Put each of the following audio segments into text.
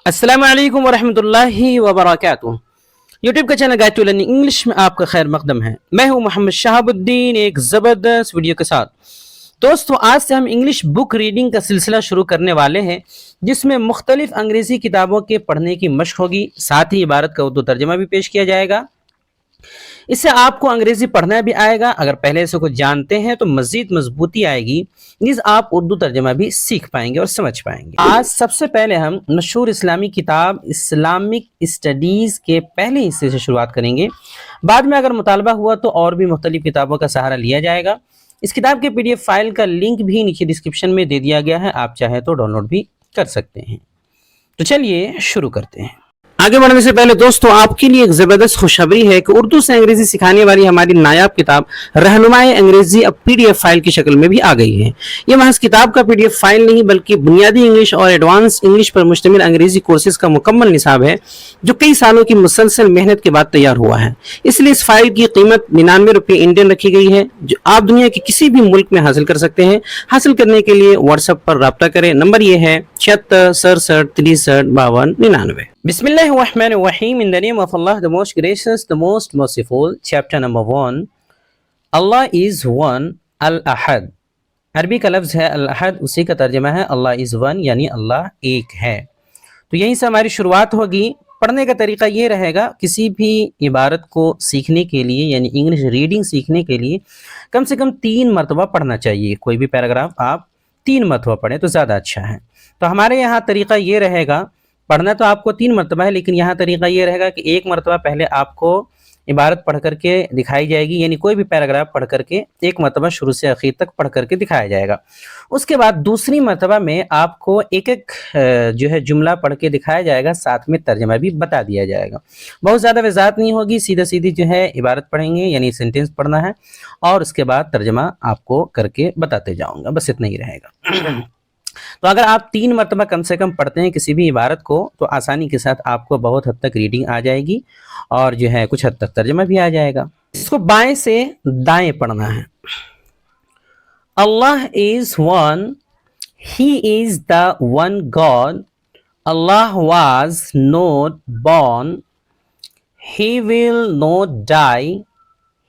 अस्सलाम वालेकुम वरहमतुल्लाहि वबरकातुह। यूट्यूब का channel guide to learning English में आपका खैर मकदम है। मैं हूं मोहम्मद शहाबुद्दीन एक ज़बरदस्त वीडियो के साथ। दोस्तों, आज से हम इंग्लिश बुक रीडिंग का सिलसिला शुरू करने वाले हैं, जिसमें मुख्तलिफ अंग्रेज़ी किताबों के पढ़ने की मशक होगी। साथ ही इबारत का उर्दू तर्जमा भी पेश किया जाएगा। इससे आपको अंग्रेजी पढ़ना भी आएगा। अगर पहले से कुछ जानते हैं तो मजीद मजबूती आएगी, जिस आप उर्दू तर्जमा भी सीख पाएंगे और समझ पाएंगे। आज सबसे पहले हम मशहूर इस्लामी किताब इस्लामिक स्टडीज़ के पहले हिस्से से शुरुआत करेंगे। बाद में अगर मुतालबा हुआ तो और भी मुख्तलिफ किताबों का सहारा लिया जाएगा। इस किताब के PDF फाइल का लिंक भी नीचे डिस्क्रिप्शन में दे दिया गया है, आप चाहे तो डाउनलोड भी कर सकते हैं। तो चलिए शुरू करते हैं। आगे बढ़ने से पहले दोस्तों, आपके लिए एक ज़बरदस्त खुशखबरी है कि उर्दू से अंग्रेजी सिखाने वाली हमारी नायाब किताब रहनुमाए अंग्रेजी अब PDF फाइल की शक्ल में भी आ गई है। ये महज किताब का PDF फाइल नहीं, बल्कि बुनियादी इंग्लिश और एडवांस इंग्लिश पर मुश्तमिल अंग्रेजी कोर्सेज का मुकम्मल निसाब है, जो कई सालों की मुसलसल मेहनत के बाद तैयार हुआ है। इसलिए इस फाइल की कीमत 99 रुपये इंडियन रखी गई है, जो आप दुनिया के किसी भी मुल्क में हासिल कर सकते हैं। हासिल करने के लिए व्हाट्सएप पर रब्ता करें। नंबर ये है 76 67 63 52 99। Bismillahirrahmanirrahim. In the name of Allah, the most gracious, the most merciful. Chapter number 1. Allah is one, Al-Ahad. अरबी का लफ्ज़ है अल-अहद, उसी का तर्जमा है अल्लाह इज़ वन, यानी अल्लाह एक है। तो यहीं से हमारी शुरुआत होगी। पढ़ने का तरीका ये रहेगा, किसी भी इबारत को सीखने के लिए यानी इंग्लिश रीडिंग सीखने के लिए कम से कम 3 मरतबा पढ़ना चाहिए। कोई भी पैराग्राफ आप 3 मरतबा पढ़ें तो ज़्यादा अच्छा है। तो हमारे यहाँ तरीका ये रहेगा, पढ़ना तो आपको 3 मरतबा है, लेकिन यहाँ तरीका ये रहेगा कि 1 मरतबा पहले आपको इबारत पढ़ करके दिखाई जाएगी, यानी कोई भी पैराग्राफ पढ़ करके 1 मरतबा शुरू से आखिर तक पढ़ करके दिखाया जाएगा। उसके बाद दूसरी मरतबा में आपको एक एक जो है जुमला पढ़ के दिखाया जाएगा, साथ में तर्जमा भी बता दिया जाएगा। बहुत ज़्यादा वज़ाहत नहीं होगी, सीधा सीधी जो है इबारत पढ़ेंगे, यानी सेंटेंस पढ़ना है और उसके बाद तर्जमा आपको करके बताते जाऊँगा, बस इतना ही रहेगा। तो अगर आप 3 मरतबा कम से कम पढ़ते हैं किसी भी इबारत को, तो आसानी के साथ आपको बहुत हद तक रीडिंग आ जाएगी और जो है कुछ हद तक तर्जमा भी आ जाएगा। इसको बाएं से दाएं पढ़ना है। Allah is one, he is the one God, Allah was not born, he will not die,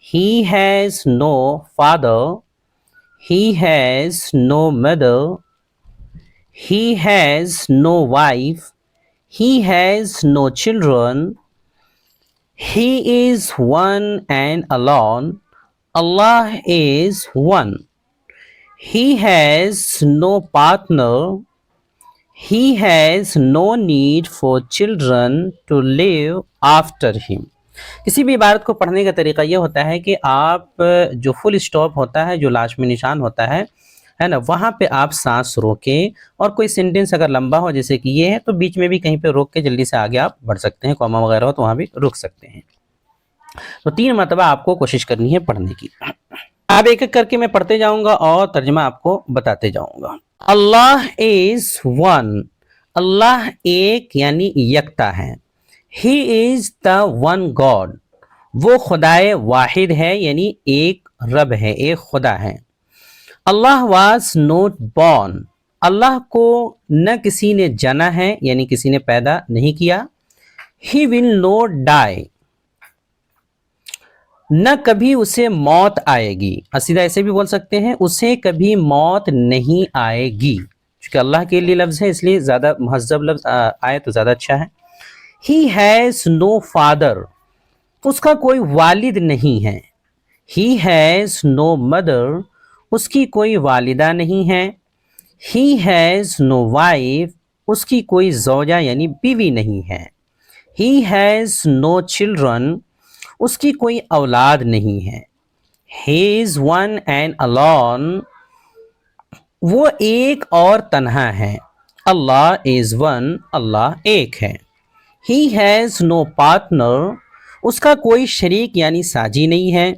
he has no father, he has no mother, he has no wife, he has no children, he is one and alone, Allah is one, he has no partner, he has no need for children to live after him। किसी भी इबारत को पढ़ने का तरीका यह होता है कि आप जो फुल स्टॉप होता है, जो लास्ट में निशान होता है ना, वहाँ पे आप सांस रोकें और कोई सेंटेंस अगर लंबा हो जैसे कि ये है तो बीच में भी कहीं पे रोक के जल्दी से आगे आप बढ़ सकते हैं। कॉमा वगैरह हो तो वहाँ भी रुक सकते हैं। तो 3 मरतबा आपको कोशिश करनी है पढ़ने की। अब एक एक करके मैं पढ़ते जाऊंगा और तर्जमा आपको बताते जाऊंगा। अल्लाह इज वन, अल्लाह एक यानी यकता है। ही इज द वन गॉड, वो खुदाए वाहिद है यानी एक रब है, एक खुदा है। अल्लाह वाज नॉट बॉर्न, अल्लाह को न किसी ने जना है यानी किसी ने पैदा नहीं किया। ही विल नॉट डाई, न कभी उसे मौत आएगी। सीधा ऐसे भी बोल सकते हैं, उसे कभी मौत नहीं आएगी। क्योंकि अल्लाह के लिए लफ्ज़ है इसलिए ज़्यादा महज़ब लफ्ज़ आए तो ज़्यादा अच्छा है। ही हैज़ नो फादर, उसका कोई वालिद नहीं है। ही हैज़ नो मदर, उसकी कोई वालिदा नहीं है। ही हैज़ नो वाइफ, उसकी कोई ज़ौजा यानी बीवी नहीं है। ही हैज़ नो चिल्ड्रन, उसकी कोई औलाद नहीं है। He is one and alone, वो एक और तन्हा है। अल्लाह इज़ वन, अल्लाह एक है। ही हैज़ नो पार्टनर, उसका कोई शरीक यानी साजी नहीं है।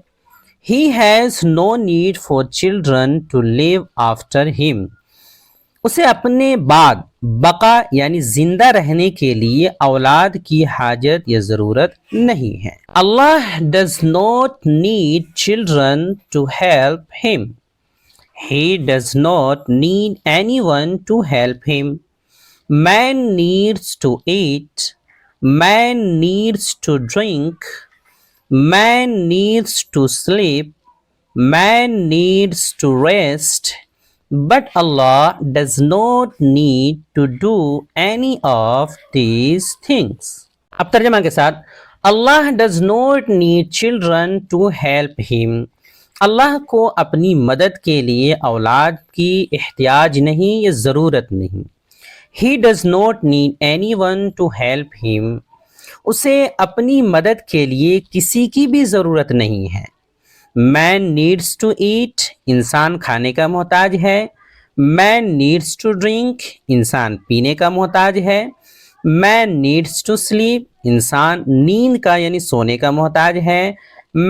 He has no need for children to live after him, उसे अपने बाद बका यानी जिंदा रहने के लिए औलाद की हाजत या ज़रूरत नहीं है। अल्लाह does not need children to help him, he does not need anyone to help him, Man needs to eat. Man needs to drink. Man needs to sleep. Man needs to rest. But Allah does not need to do any of these things. अब तर्जमा के साथ, Allah does not need children to help him. अल्लाह को अपनी मदद के लिए औलाद की एहतियाज नहीं या ज़रूरत नहीं. He does not need anyone to help him. उसे अपनी मदद के लिए किसी की भी ज़रूरत नहीं है. Man needs to eat. इंसान खाने का मोहताज है. Man needs to drink. इंसान पीने का मोहताज है. Man needs to sleep. इंसान नींद का यानी सोने का मोहताज है.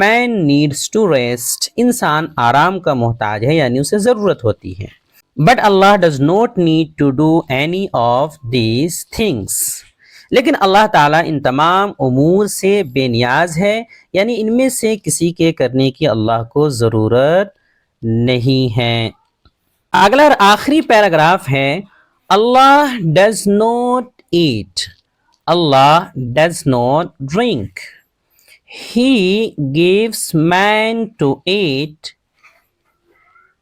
Man needs to rest. इंसान आराम का मोहताज है यानी उसे ज़रूरत होती है. But Allah does not need to do any of these things. लेकिन अल्लाह ताला इन तमाम उमूर से बेनियाज है यानी इनमें से किसी के करने की अल्लाह को ज़रूरत नहीं है. अगला और आखिरी पैराग्राफ है, Allah does not eat. Allah does not drink. He gives man to eat.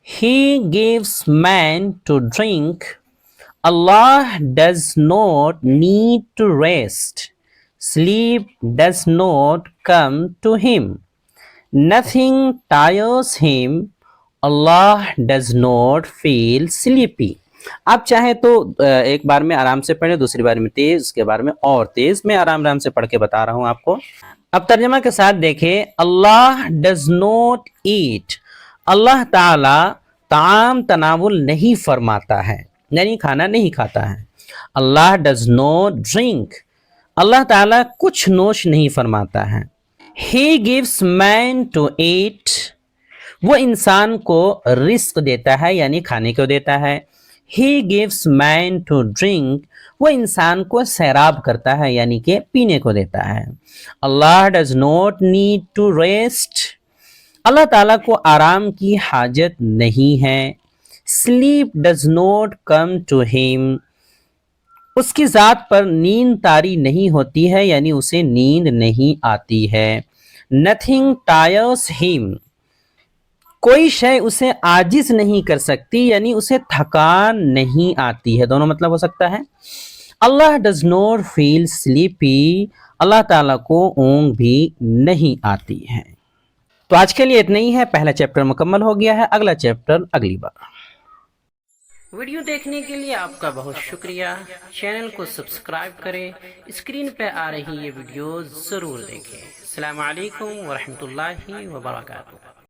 He gives man to drink. Allah does not need to rest. Sleep does not come to him. Nothing tires him. Allah does not feel sleepy. आप चाहे तो एक बार में आराम से पढ़े, दूसरी बार में तेज, उसके बार में और तेज. मैं आराम से पढ़ के बता रहा हूँ आपको. अब तर्जमा के साथ देखें, अल्लाह डज नॉट ईट. अल्लाह ताला ताम तनावुल नहीं फरमाता है यानी खाना नहीं खाता है. Allah does not drink. Allah ताला कुछ नोश नहीं फरमाता है. He gives man to eat. वो इंसान को रिस्क देता है यानी खाने को देता है. He gives man to drink. वो इंसान को सैराब करता है यानी कि पीने को देता है. Allah does not need to rest. Allah ताला को आराम की हाजत नहीं है. Sleep does not come to him. उसकी ज़ात पर नींद तारी नहीं होती है यानी उसे नींद नहीं आती है. Nothing tyres him. कोई शय उसे आजिज नहीं कर सकती यानी उसे थकान नहीं आती है. दोनों मतलब हो सकता है. Allah does not feel sleepy. अल्लाह ताला को ऊँघ भी नहीं आती है. तो आज के लिए इतना ही है. पहला चैप्टर मुकम्मल हो गया है. अगला चैप्टर अगली बार. वीडियो देखने के लिए आपका बहुत शुक्रिया. चैनल को सब्सक्राइब करें. स्क्रीन पे आ रही ये वीडियो ज़रूर देखें. अस्सलामु अलैकुम व रहमतुल्लाहि व बरकातुहू.